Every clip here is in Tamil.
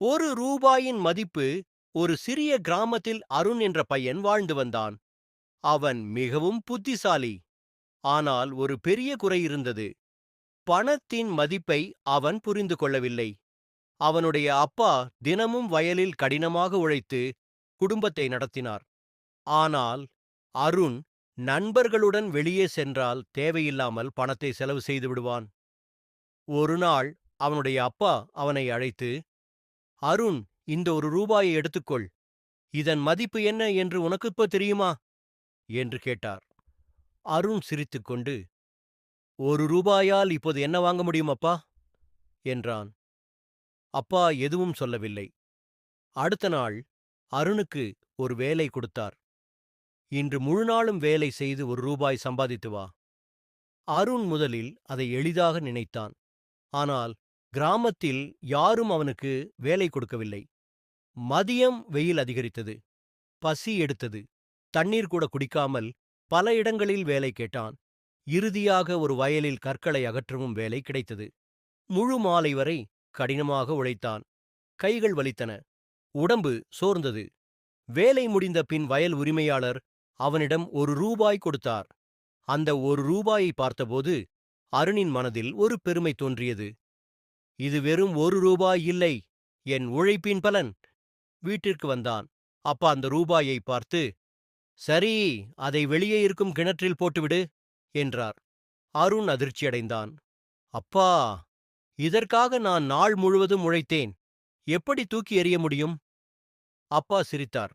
ஒரு ரூபாயின் மதிப்பு. ஒரு சிறிய கிராமத்தில் அருண் என்ற பையன் வாழ்ந்து வந்தான். அவன் மிகவும் புத்திசாலி. ஆனால் ஒரு பெரிய குறை இருந்தது. பணத்தின் மதிப்பை அவன் புரிந்து கொள்ளவில்லை. அவனுடைய அப்பா தினமும் வயலில் கடினமாக உழைத்து குடும்பத்தை நடத்தினார். ஆனால் அருண் நண்பர்களுடன் வெளியே சென்றால் தேவையில்லாமல் பணத்தை செலவு செய்து விடுவான். ஒரு நாள் அவனுடைய அப்பா அவனை அழைத்து, அருண், இந்த ஒரு ரூபாயை எடுத்துக்கொள். இதன் மதிப்பு என்ன என்று உனக்கு இப்ப தெரியுமா என்று கேட்டார். அருண் சிரித்துக்கொண்டு, ஒரு ரூபாயால் இப்போது என்ன வாங்க முடியும் அப்பா என்றான். அப்பா எதுவும் சொல்லவில்லை. அடுத்த நாள் அருணுக்கு ஒரு வேலை கொடுத்தார். இன்று முழு நாளும் வேலை செய்து ஒரு ரூபாய் சம்பாதித்து வா. அருண் முதலில் அதை எளிதாக நினைத்தான். ஆனால் கிராமத்தில் யாரும் அவனுக்கு வேலை கொடுக்கவில்லை. மதியம் வெயில் அதிகரித்தது. பசி எடுத்தது. தண்ணீர் கூட குடிக்காமல் பல இடங்களில் வேலை கேட்டான். இறுதியாக ஒரு வயலில் கற்களை அகற்றவும் வேலை கிடைத்தது. முழு மாலை வரை கடினமாக உழைத்தான். கைகள் வலித்தன. உடம்பு சோர்ந்தது. வேலை முடிந்த பின் வயல் உரிமையாளர் அவனிடம் ஒரு ரூபாய் கொடுத்தார். அந்த ஒரு ரூபாயை பார்த்தபோது அருணின் மனதில் ஒரு பெருமை தோன்றியது. இது வெறும் ஒரு ரூபாய் இல்லை, என் உழைப்பின் பலன். வீட்டிற்கு வந்தான். அப்பா அந்த ரூபாயை பார்த்து, சரி, அதை வெளியே இருக்கும் கிணற்றில் போட்டுவிடு என்றார். அருண் அதிர்ச்சியடைந்தான். அப்பா, இதற்காக நான் நாள் முழுவதும் உழைத்தேன். எப்படி தூக்கி எறிய முடியும்? அப்பா சிரித்தார்.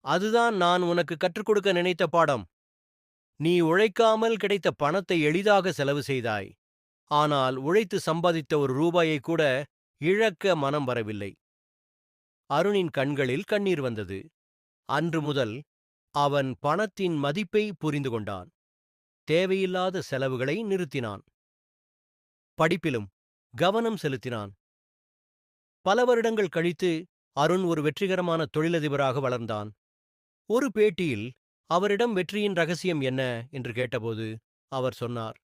அதுதான் நான் உனக்கு கற்றுக் கொடுக்க நினைத்த பாடம். நீ உழைக்காமல் கிடைத்த பணத்தை எளிதாக செலவு செய்தாய். ஆனால் உழைத்து சம்பாதித்த ஒரு ரூபாயை கூட இழக்க மனம் வரவில்லை. அருணின் கண்களில் கண்ணீர் வந்தது. அன்று முதல் அவன் பணத்தின் மதிப்பை புரிந்து கொண்டான். தேவையில்லாத செலவுகளை நிறுத்தினான். படிப்பிலும் கவனம் செலுத்தினான். பல வருடங்கள் கழித்து அருண் ஒரு வெற்றிகரமான தொழிலதிபராக வளர்ந்தான். ஒரு பேட்டியில் அவரிடம் வெற்றியின் ரகசியம் என்ன என்று கேட்டபோது அவர் சொன்னார்,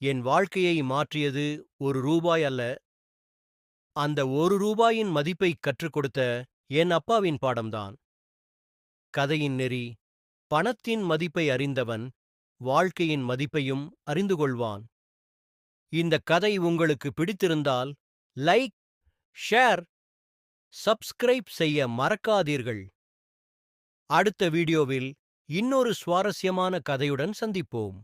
என் வாழ்க்கையை மாற்றியது ஒரு ரூபாய் அல்ல, அந்த ஒரு ரூபாயின் மதிப்பை கற்றுக் கொடுத்த என் அப்பாவின் பாடம்தான். கதையின் நெறி: பணத்தின் மதிப்பை அறிந்தவன் வாழ்க்கையின் மதிப்பையும் அறிந்து கொள்வான். இந்த கதை உங்களுக்கு பிடித்திருந்தால் லைக், ஷேர், சப்ஸ்கிரைப் செய்ய மறக்காதீர்கள். அடுத்த வீடியோவில் இன்னொரு சுவாரஸ்யமான கதையுடன் சந்திப்போம்.